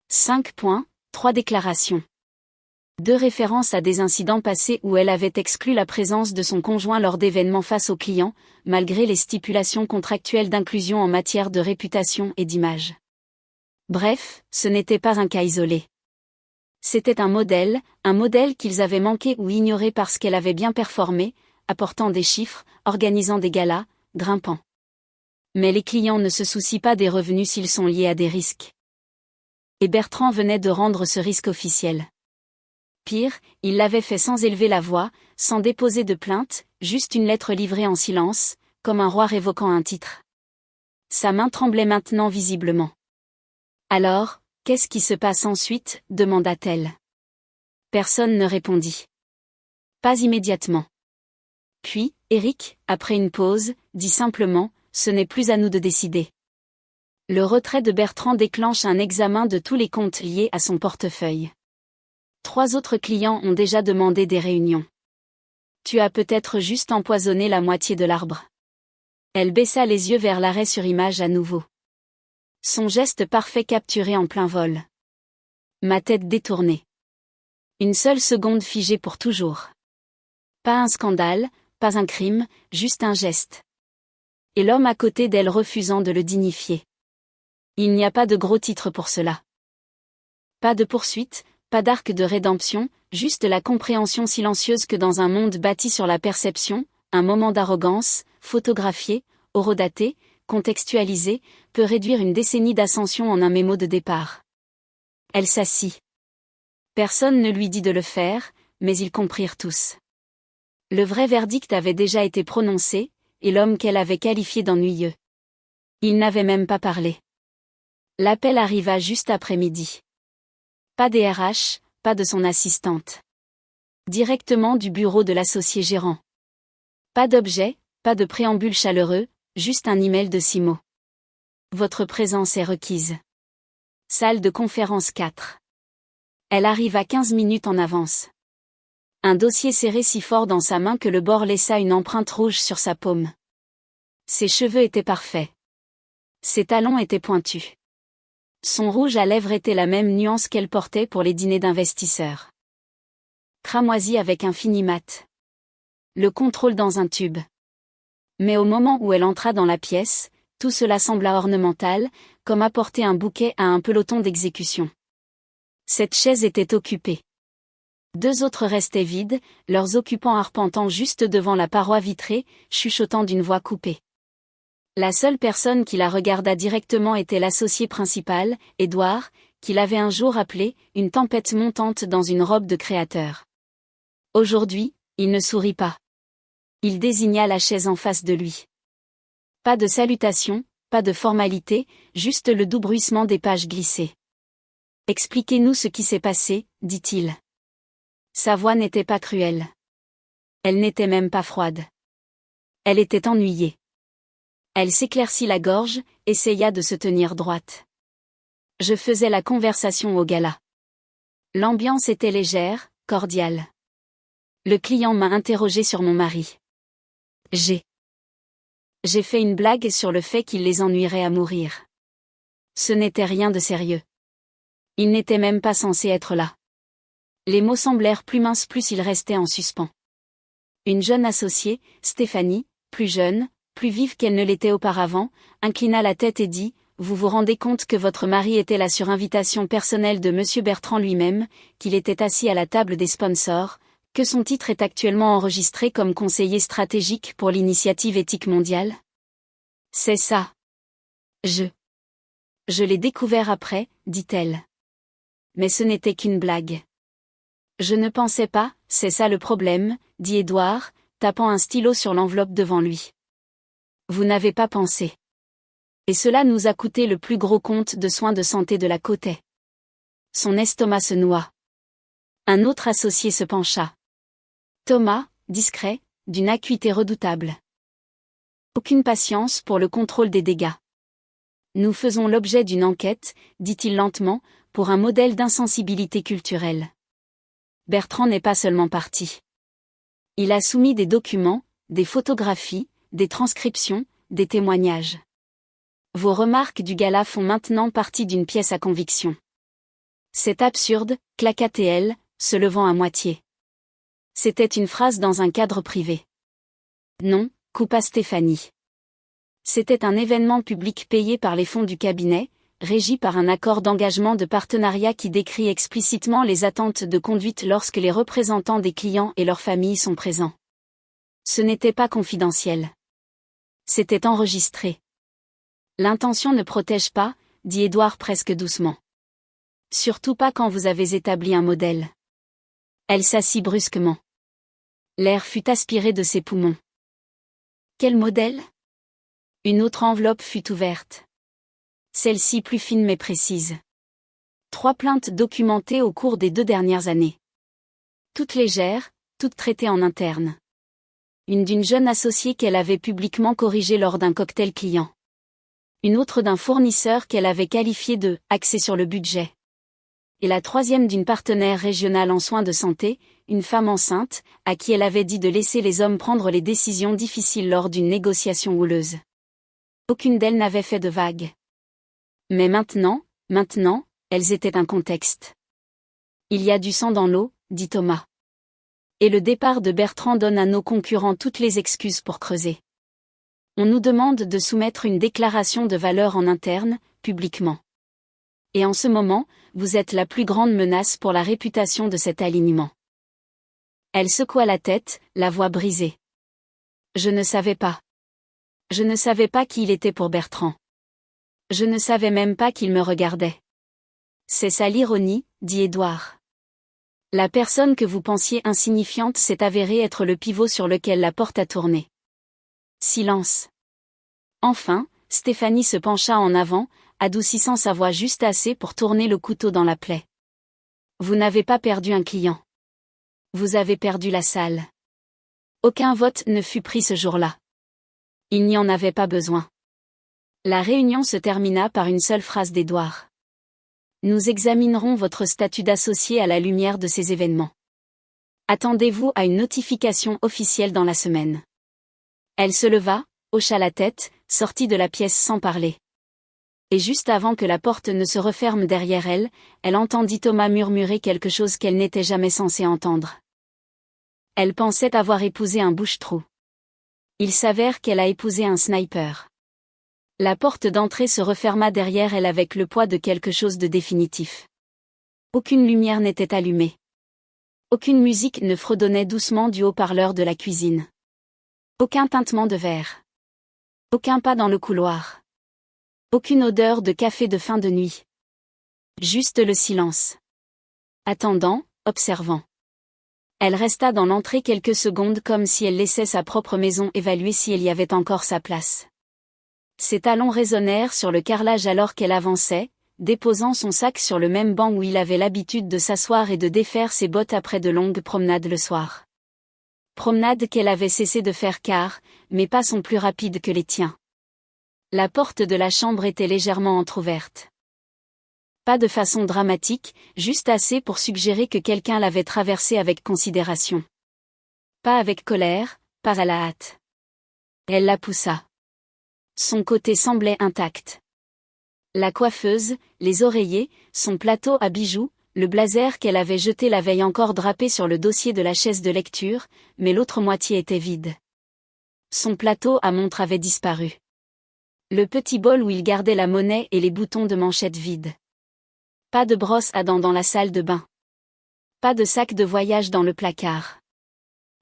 A: 5 points, 3 déclarations. 2 références à des incidents passés où elle avait exclu la présence de son conjoint lors d'événements face aux clients, malgré les stipulations contractuelles d'inclusion en matière de réputation et d'image. Bref, ce n'était pas un cas isolé. C'était un modèle qu'ils avaient manqué ou ignoré parce qu'elle avait bien performé, apportant des chiffres, organisant des galas, grimpant. Mais les clients ne se soucient pas des revenus s'ils sont liés à des risques. Et Bertrand venait de rendre ce risque officiel. Pire, il l'avait fait sans élever la voix, sans déposer de plainte, juste une lettre livrée en silence, comme un roi révoquant un titre. Sa main tremblait maintenant visiblement. Alors, qu'est-ce qui se passe ensuite, demanda-t-elle. Personne ne répondit. Pas immédiatement. Puis, Éric, après une pause, dit simplement, ce n'est plus à nous de décider. Le retrait de Bertrand déclenche un examen de tous les comptes liés à son portefeuille. 3 autres clients ont déjà demandé des réunions. Tu as peut-être juste empoisonné la moitié de l'arbre. Elle baissa les yeux vers l'arrêt sur image à nouveau. Son geste parfait capturé en plein vol. Ma tête détournée. Une seule seconde figée pour toujours. Pas un scandale, pas un crime, juste un geste. Et l'homme à côté d'elle refusant de le dignifier. Il n'y a pas de gros titre pour cela. Pas de poursuite, pas d'arc de rédemption, juste la compréhension silencieuse que dans un monde bâti sur la perception, un moment d'arrogance, photographié, horodaté, contextualisé, peut réduire une décennie d'ascension en un mémo de départ. Elle s'assit. Personne ne lui dit de le faire, mais ils comprirent tous. Le vrai verdict avait déjà été prononcé, et l'homme qu'elle avait qualifié d'ennuyeux. Il n'avait même pas parlé. L'appel arriva juste après midi. Pas des RH, pas de son assistante. Directement du bureau de l'associé gérant. Pas d'objet, pas de préambule chaleureux, juste un email de 6 mots. Votre présence est requise. Salle de conférence 4. Elle arriva 15 minutes en avance. Un dossier serré si fort dans sa main que le bord laissa une empreinte rouge sur sa paume. Ses cheveux étaient parfaits. Ses talons étaient pointus. Son rouge à lèvres était la même nuance qu'elle portait pour les dîners d'investisseurs. Cramoisi avec un fini mat. Le contrôle dans un tube. Mais au moment où elle entra dans la pièce, tout cela sembla ornemental, comme apporter un bouquet à un peloton d'exécution. Cette chaise était occupée. 2 autres restaient vides, leurs occupants arpentant juste devant la paroi vitrée, chuchotant d'une voix coupée. La seule personne qui la regarda directement était l'associé principal, Édouard, qui l'avait un jour appelé « une tempête montante dans une robe de créateur ». Aujourd'hui, il ne sourit pas. Il désigna la chaise en face de lui. Pas de salutation, pas de formalité, juste le doux bruissement des pages glissées. « Expliquez-nous ce qui s'est passé », dit-il. Sa voix n'était pas cruelle. Elle n'était même pas froide. Elle était ennuyée. Elle s'éclaircit la gorge, essaya de se tenir droite. Je faisais la conversation au gala. L'ambiance était légère, cordiale. Le client m'a interrogé sur mon mari. J'ai fait une blague sur le fait qu'il les ennuierait à mourir. Ce n'était rien de sérieux. Il n'était même pas censé être là. Les mots semblèrent plus minces plus ils restaient en suspens. Une jeune associée, Stéphanie, plus jeune, plus vive qu'elle ne l'était auparavant, inclina la tête et dit « Vous vous rendez compte que votre mari était là sur invitation personnelle de Monsieur Bertrand lui-même, qu'il était assis à la table des sponsors, que son titre est actuellement enregistré comme conseiller stratégique pour l'initiative éthique mondiale ?» C'est ça. Je l'ai découvert après, dit-elle. Mais ce n'était qu'une blague. Je ne pensais pas, c'est ça le problème, dit Édouard, tapant un stylo sur l'enveloppe devant lui. Vous n'avez pas pensé. Et cela nous a coûté le plus gros compte de soins de santé de la côte. Son estomac se noua. Un autre associé se pencha. Thomas, discret, d'une acuité redoutable. Aucune patience pour le contrôle des dégâts. Nous faisons l'objet d'une enquête, dit-il lentement, pour un modèle d'insensibilité culturelle. Bertrand n'est pas seulement parti. Il a soumis des documents, des photographies, des transcriptions, des témoignages. Vos remarques du gala font maintenant partie d'une pièce à conviction. C'est absurde, claqua-t-elle, se levant à moitié. C'était une phrase dans un cadre privé. Non, coupa Stéphanie. C'était un événement public payé par les fonds du cabinet, régi par un accord d'engagement de partenariat qui décrit explicitement les attentes de conduite lorsque les représentants des clients et leurs familles sont présents. Ce n'était pas confidentiel. C'était enregistré. L'intention ne protège pas, dit Édouard presque doucement. Surtout pas quand vous avez établi un modèle. Elle s'assit brusquement. L'air fut aspiré de ses poumons. Quel modèle ? Une autre enveloppe fut ouverte. Celle-ci plus fine mais précise. 3 plaintes documentées au cours des 2 dernières années. Toutes légères, toutes traitées en interne. Une d'une jeune associée qu'elle avait publiquement corrigée lors d'un cocktail client. Une autre d'un fournisseur qu'elle avait qualifié de « axé sur le budget ». et la troisième d'une partenaire régionale en soins de santé, une femme enceinte, à qui elle avait dit de laisser les hommes prendre les décisions difficiles lors d'une négociation houleuse. Aucune d'elles n'avait fait de vagues. Mais maintenant, elles étaient un contexte. Il y a du sang dans l'eau, dit Thomas. Et le départ de Bertrand donne à nos concurrents toutes les excuses pour creuser. On nous demande de soumettre une déclaration de valeur en interne, publiquement. Et en ce moment, vous êtes la plus grande menace pour la réputation de cet alignement. Elle secoua la tête, la voix brisée. Je ne savais pas. Je ne savais pas qui il était pour Bertrand. Je ne savais même pas qu'il me regardait. C'est ça l'ironie, dit Édouard. La personne que vous pensiez insignifiante s'est avérée être le pivot sur lequel la porte a tourné. Silence. Enfin, Stéphanie se pencha en avant, adoucissant sa voix juste assez pour tourner le couteau dans la plaie. Vous n'avez pas perdu un client. Vous avez perdu la salle. Aucun vote ne fut pris ce jour-là. Il n'y en avait pas besoin. La réunion se termina par une seule phrase d'Édouard. Nous examinerons votre statut d'associé à la lumière de ces événements. Attendez-vous à une notification officielle dans la semaine. Elle se leva, hocha la tête, sortit de la pièce sans parler. Et juste avant que la porte ne se referme derrière elle, elle entendit Thomas murmurer quelque chose qu'elle n'était jamais censée entendre. Elle pensait avoir épousé un bouche-trou. Il s'avère qu'elle a épousé un sniper. La porte d'entrée se referma derrière elle avec le poids de quelque chose de définitif. Aucune lumière n'était allumée. Aucune musique ne fredonnait doucement du haut-parleur de la cuisine. Aucun tintement de verre. Aucun pas dans le couloir. Aucune odeur de café de fin de nuit. Juste le silence. Attendant, observant. Elle resta dans l'entrée quelques secondes comme si elle laissait sa propre maison évaluer si elle y avait encore sa place. Ses talons résonnèrent sur le carrelage alors qu'elle avançait, déposant son sac sur le même banc où il avait l'habitude de s'asseoir et de défaire ses bottes après de longues promenades le soir. Promenade qu'elle avait cessé de faire mais pas sont plus rapides que les tiens. La porte de la chambre était légèrement entr'ouverte. Pas de façon dramatique, juste assez pour suggérer que quelqu'un l'avait traversée avec considération. Pas avec colère, pas à la hâte. Elle la poussa. Son côté semblait intact. La coiffeuse, les oreillers, son plateau à bijoux, le blazer qu'elle avait jeté la veille encore drapé sur le dossier de la chaise de lecture, mais l'autre moitié était vide. Son plateau à montre avait disparu. Le petit bol où il gardait la monnaie et les boutons de manchette vides. Pas de brosse à dents dans la salle de bain. Pas de sac de voyage dans le placard.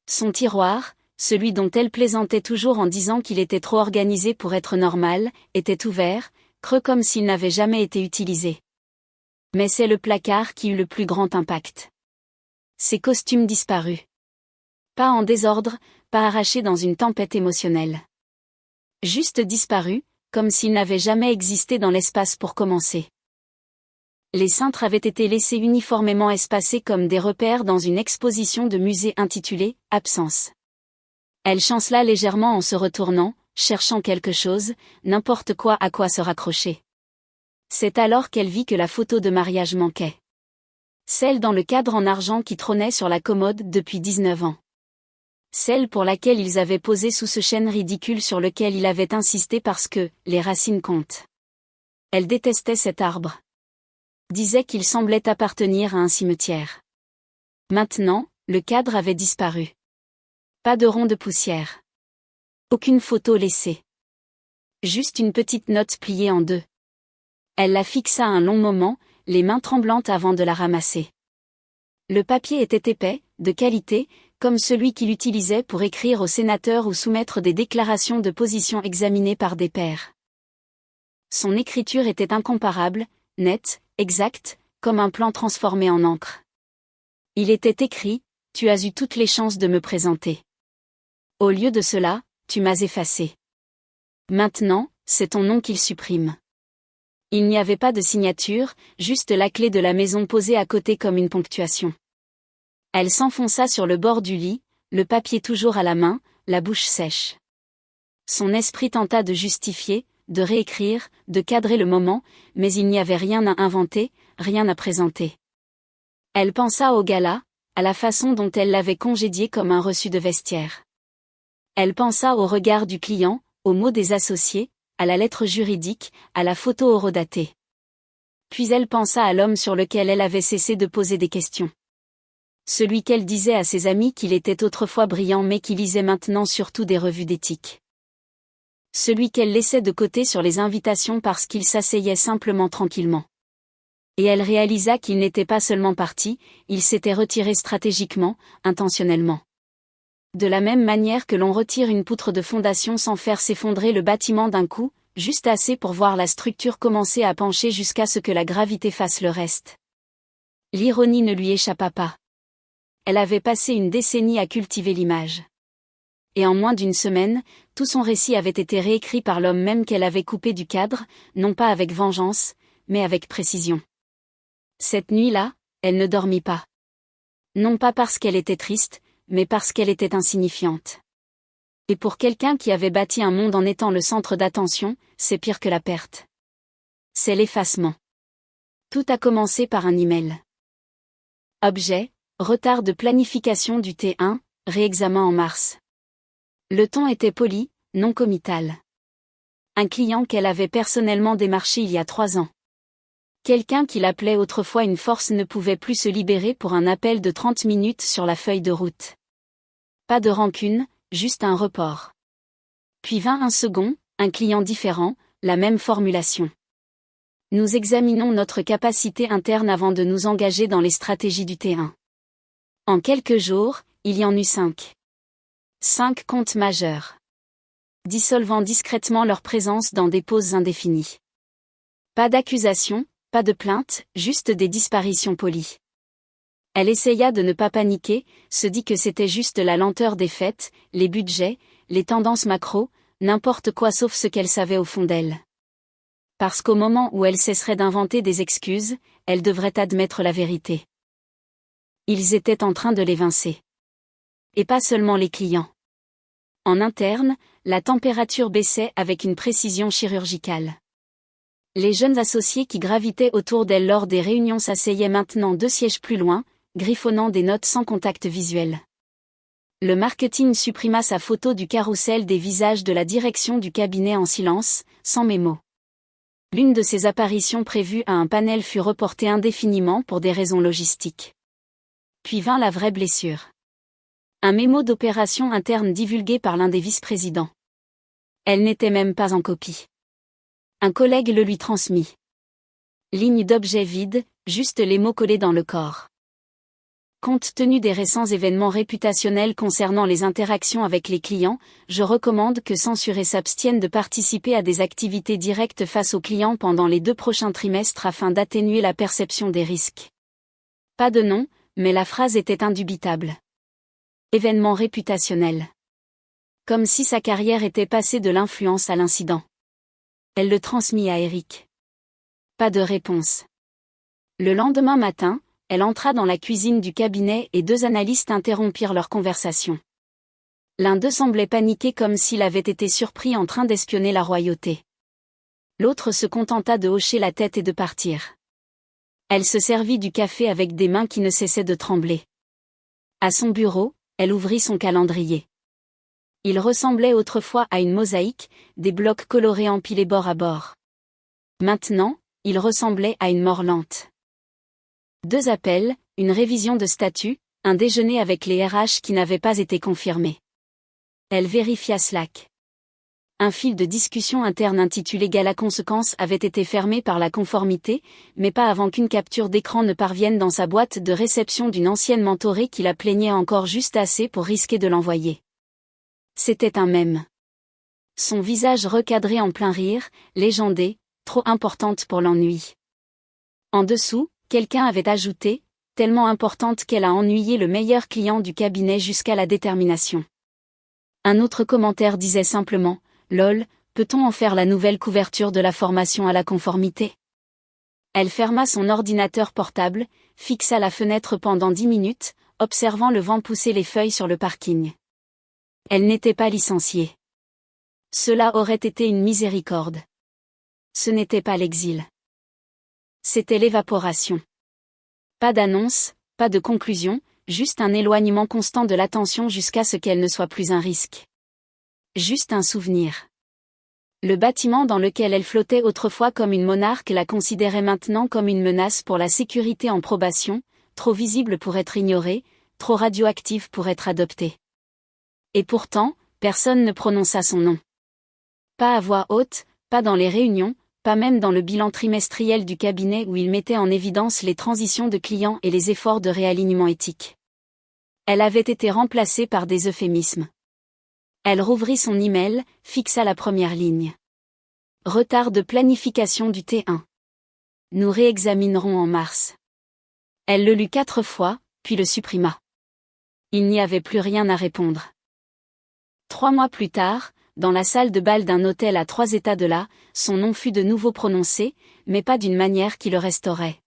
A: Son tiroir, celui dont elle plaisantait toujours en disant qu'il était trop organisé pour être normal, était ouvert, creux comme s'il n'avait jamais été utilisé. Mais c'est le placard qui eut le plus grand impact. Ses costumes disparus. Pas en désordre, pas arrachés dans une tempête émotionnelle. Juste disparus, comme s'ils n'avaient jamais existé dans l'espace pour commencer. Les cintres avaient été laissés uniformément espacés comme des repères dans une exposition de musée intitulée « Absence ». Elle chancela légèrement en se retournant, cherchant quelque chose, n'importe quoi à quoi se raccrocher. C'est alors qu'elle vit que la photo de mariage manquait. Celle dans le cadre en argent qui trônait sur la commode depuis 19 ans. Celle pour laquelle ils avaient posé sous ce chêne ridicule sur lequel il avait insisté parce que les racines comptent. Elle détestait cet arbre. Disait qu'il semblait appartenir à un cimetière. Maintenant, le cadre avait disparu. Pas de rond de poussière. Aucune photo laissée. Juste une petite note pliée en deux. Elle la fixa un long moment, les mains tremblantes avant de la ramasser. Le papier était épais, de qualité, comme celui qu'il utilisait pour écrire aux sénateurs ou soumettre des déclarations de position examinées par des pairs. Son écriture était incomparable, nette, exacte, comme un plan transformé en encre. Il était écrit, « Tu as eu toutes les chances de me présenter. Au lieu de cela, tu m'as effacé. Maintenant, c'est ton nom qu'il supprime. » Il n'y avait pas de signature, juste la clé de la maison posée à côté comme une ponctuation. Elle s'enfonça sur le bord du lit, le papier toujours à la main, la bouche sèche. Son esprit tenta de justifier, de réécrire, de cadrer le moment, mais il n'y avait rien à inventer, rien à présenter. Elle pensa au gala, à la façon dont elle l'avait congédié comme un reçu de vestiaire. Elle pensa au regard du client, aux mots des associés, à la lettre juridique, à la photo horodatée. Puis elle pensa à l'homme sur lequel elle avait cessé de poser des questions. Celui qu'elle disait à ses amis qu'il était autrefois brillant mais qui lisait maintenant surtout des revues d'éthique. Celui qu'elle laissait de côté sur les invitations parce qu'il s'asseyait simplement tranquillement. Et elle réalisa qu'il n'était pas seulement parti, il s'était retiré stratégiquement, intentionnellement. De la même manière que l'on retire une poutre de fondation sans faire s'effondrer le bâtiment d'un coup, juste assez pour voir la structure commencer à pencher jusqu'à ce que la gravité fasse le reste. L'ironie ne lui échappa pas. Elle avait passé une décennie à cultiver l'image. Et en moins d'une semaine, tout son récit avait été réécrit par l'homme même qu'elle avait coupé du cadre, non pas avec vengeance, mais avec précision. Cette nuit-là, elle ne dormit pas. Non pas parce qu'elle était triste, mais parce qu'elle était insignifiante. Et pour quelqu'un qui avait bâti un monde en étant le centre d'attention, c'est pire que la perte. C'est l'effacement. Tout a commencé par un email. Objet, retard de planification du T1, réexamen en mars. Le ton était poli, non committal. Un client qu'elle avait personnellement démarché il y a 3 ans. Quelqu'un qui l'appelait autrefois une force ne pouvait plus se libérer pour un appel de 30 minutes sur la feuille de route. Pas de rancune, juste un report. Puis vint un second, un client différent, la même formulation. Nous examinons notre capacité interne avant de nous engager dans les stratégies du T1. En quelques jours, il y en eut 5. 5 comptes majeurs. Dissolvant discrètement leur présence dans des pauses indéfinies. Pas d'accusation, pas de plainte, juste des disparitions polies. Elle essaya de ne pas paniquer, se dit que c'était juste la lenteur des fêtes, les budgets, les tendances macro, n'importe quoi sauf ce qu'elle savait au fond d'elle. Parce qu'au moment où elle cesserait d'inventer des excuses, elle devrait admettre la vérité. Ils étaient en train de l'évincer. Et pas seulement les clients. En interne, la température baissait avec une précision chirurgicale. Les jeunes associés qui gravitaient autour d'elle lors des réunions s'asseyaient maintenant 2 sièges plus loin, griffonnant des notes sans contact visuel. Le marketing supprima sa photo du carrousel des visages de la direction du cabinet en silence, sans mémo. L'une de ses apparitions prévues à un panel fut reportée indéfiniment pour des raisons logistiques. Puis vint la vraie blessure. Un mémo d'opération interne divulgué par l'un des vice-présidents. Elle n'était même pas en copie. Un collègue le lui transmit. Ligne d'objet vide, juste les mots collés dans le corps. Compte tenu des récents événements réputationnels concernant les interactions avec les clients, je recommande que Censuré s'abstienne de participer à des activités directes face aux clients pendant les 2 prochains trimestres afin d'atténuer la perception des risques. Pas de nom, mais la phrase était indubitable. Événement réputationnel. Comme si sa carrière était passée de l'influence à l'incident. Elle le transmit à Eric. Pas de réponse. Le lendemain matin, elle entra dans la cuisine du cabinet et 2 analystes interrompirent leur conversation. L'un d'eux semblait paniquer comme s'il avait été surpris en train d'espionner la royauté. L'autre se contenta de hocher la tête et de partir. Elle se servit du café avec des mains qui ne cessaient de trembler. À son bureau, elle ouvrit son calendrier. Il ressemblait autrefois à une mosaïque, des blocs colorés empilés bord à bord. Maintenant, il ressemblait à une mort lente. 2 appels, une révision de statut, un déjeuner avec les RH qui n'avaient pas été confirmés. Elle vérifia Slack. Un fil de discussion interne intitulé Gala Conséquences avait été fermé par la conformité, mais pas avant qu'une capture d'écran ne parvienne dans sa boîte de réception d'une ancienne mentorée qui la plaignait encore juste assez pour risquer de l'envoyer. C'était un mème. Son visage recadré en plein rire, légendé, trop importante pour l'ennui. En dessous, quelqu'un avait ajouté, tellement importante qu'elle a ennuyé le meilleur client du cabinet jusqu'à la détermination. Un autre commentaire disait simplement, lol, peut-on en faire la nouvelle couverture de la formation à la conformité? Elle ferma son ordinateur portable, fixa la fenêtre pendant 10 minutes, observant le vent pousser les feuilles sur le parking. Elle n'était pas licenciée. Cela aurait été une miséricorde. Ce n'était pas l'exil. C'était l'évaporation. Pas d'annonce, pas de conclusion, juste un éloignement constant de l'attention jusqu'à ce qu'elle ne soit plus un risque. Juste un souvenir. Le bâtiment dans lequel elle flottait autrefois comme une monarque la considérait maintenant comme une menace pour la sécurité en probation, trop visible pour être ignorée, trop radioactive pour être adoptée. Et pourtant, personne ne prononça son nom. Pas à voix haute, pas dans les réunions, pas même dans le bilan trimestriel du cabinet où il mettait en évidence les transitions de clients et les efforts de réalignement éthique. Elle avait été remplacée par des euphémismes. Elle rouvrit son email, fixa la première ligne. Retard de planification du T1. Nous réexaminerons en mars. Elle le lut 4 fois, puis le supprima. Il n'y avait plus rien à répondre. 3 mois plus tard, dans la salle de bal d'un hôtel à 3 états de là, son nom fut de nouveau prononcé, mais pas d'une manière qui le restaurait.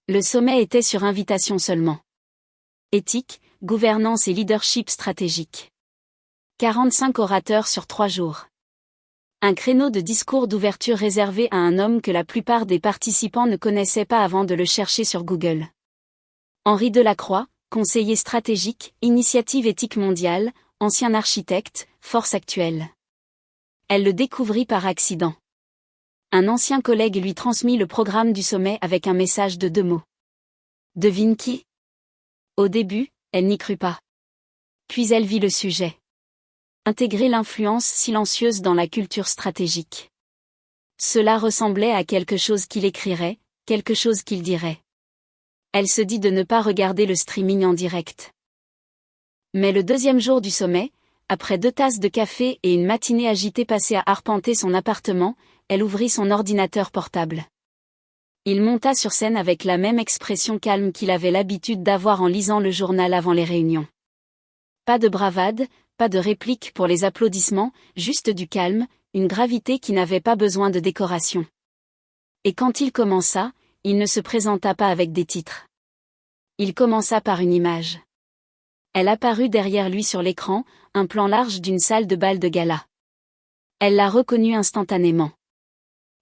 A: Le sommet était sur invitation seulement. Éthique, gouvernance et leadership stratégique. 45 orateurs sur 3 jours. Un créneau de discours d'ouverture réservé à un homme que la plupart des participants ne connaissaient pas avant de le chercher sur Google. Henri Delacroix, conseiller stratégique, Initiative éthique mondiale, ancien architecte, force actuelle. Elle le découvrit par accident. Un ancien collègue lui transmit le programme du sommet avec un message de 2 mots. Devine qui ? Au début, elle n'y crut pas. Puis elle vit le sujet. Intégrer l'influence silencieuse dans la culture stratégique. Cela ressemblait à quelque chose qu'il écrirait, quelque chose qu'il dirait. Elle se dit de ne pas regarder le streaming en direct. Mais le 2e jour du sommet, après 2 tasses de café et une matinée agitée passée à arpenter son appartement, elle ouvrit son ordinateur portable. Il monta sur scène avec la même expression calme qu'il avait l'habitude d'avoir en lisant le journal avant les réunions. Pas de bravade, pas de réplique pour les applaudissements, juste du calme, une gravité qui n'avait pas besoin de décoration. Et quand il commença, il ne se présenta pas avec des titres. Il commença par une image. Elle apparut derrière lui sur l'écran, un plan large d'une salle de bal de gala. Elle la reconnut instantanément.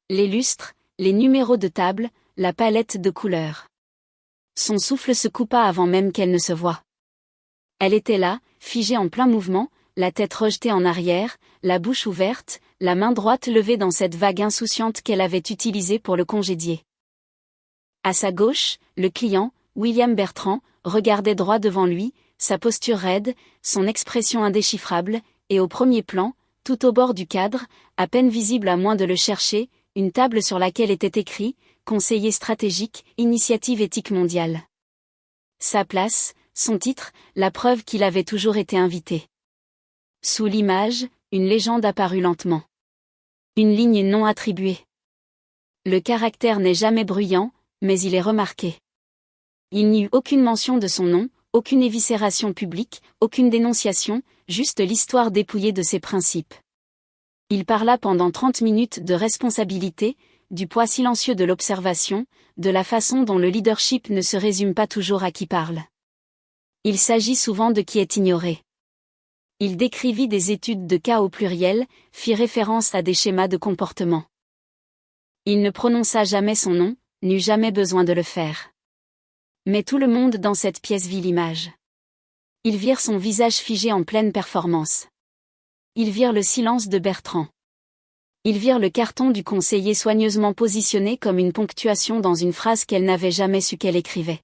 A: Les lustres, les numéros de table, la palette de couleurs. Son souffle se coupa avant même qu'elle ne se voie. Elle était là, figée en plein mouvement, la tête rejetée en arrière, la bouche ouverte, la main droite levée dans cette vague insouciante qu'elle avait utilisée pour le congédier. À sa gauche, le client, William Bertrand, regardait droit devant lui, sa posture raide, son expression indéchiffrable, et au premier plan, tout au bord du cadre, à peine visible à moins de le chercher, une table sur laquelle était écrit « Conseiller stratégique, Initiative éthique mondiale ». Sa place, son titre, la preuve qu'il avait toujours été invité. Sous l'image, une légende apparut lentement. Une ligne non attribuée. Le caractère n'est jamais bruyant, mais il est remarqué. Il n'y eut aucune mention de son nom, aucune éviscération publique, aucune dénonciation, juste l'histoire dépouillée de ses principes. Il parla pendant 30 minutes de responsabilité, du poids silencieux de l'observation, de la façon dont le leadership ne se résume pas toujours à qui parle. Il s'agit souvent de qui est ignoré. Il décrivit des études de cas au pluriel, fit référence à des schémas de comportement. Il ne prononça jamais son nom, n'eut jamais besoin de le faire. Mais tout le monde dans cette pièce vit l'image. Ils virent son visage figé en pleine performance. Ils virent le silence de Bertrand. Ils virent le carton du conseiller soigneusement positionné comme une ponctuation dans une phrase qu'elle n'avait jamais su qu'elle écrivait.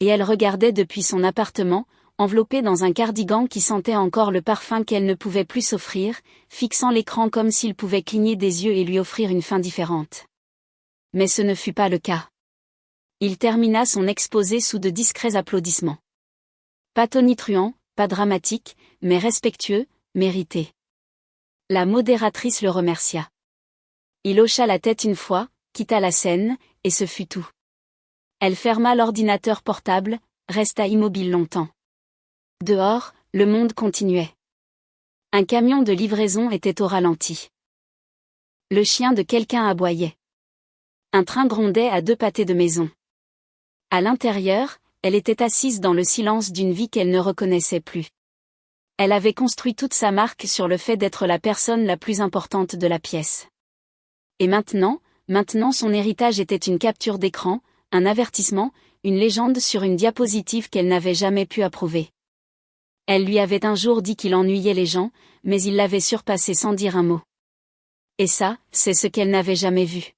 A: Et elle regardait depuis son appartement, enveloppée dans un cardigan qui sentait encore le parfum qu'elle ne pouvait plus s'offrir, fixant l'écran comme s'il pouvait cligner des yeux et lui offrir une fin différente. Mais ce ne fut pas le cas. Il termina son exposé sous de discrets applaudissements. Pas tonitruant, pas dramatique, mais respectueux, mérité. La modératrice le remercia. Il hocha la tête une fois, quitta la scène, et ce fut tout. Elle ferma l'ordinateur portable, resta immobile longtemps. Dehors, le monde continuait. Un camion de livraison était au ralenti. Le chien de quelqu'un aboyait. Un train grondait à 2 pâtés de maison. À l'intérieur, elle était assise dans le silence d'une vie qu'elle ne reconnaissait plus. Elle avait construit toute sa marque sur le fait d'être la personne la plus importante de la pièce. Et maintenant son héritage était une capture d'écran, Un avertissement, une légende sur une diapositive qu'elle n'avait jamais pu approuver. Elle lui avait un jour dit qu'il ennuyait les gens, mais il l'avait surpassé sans dire un mot. Et ça, c'est ce qu'elle n'avait jamais vu.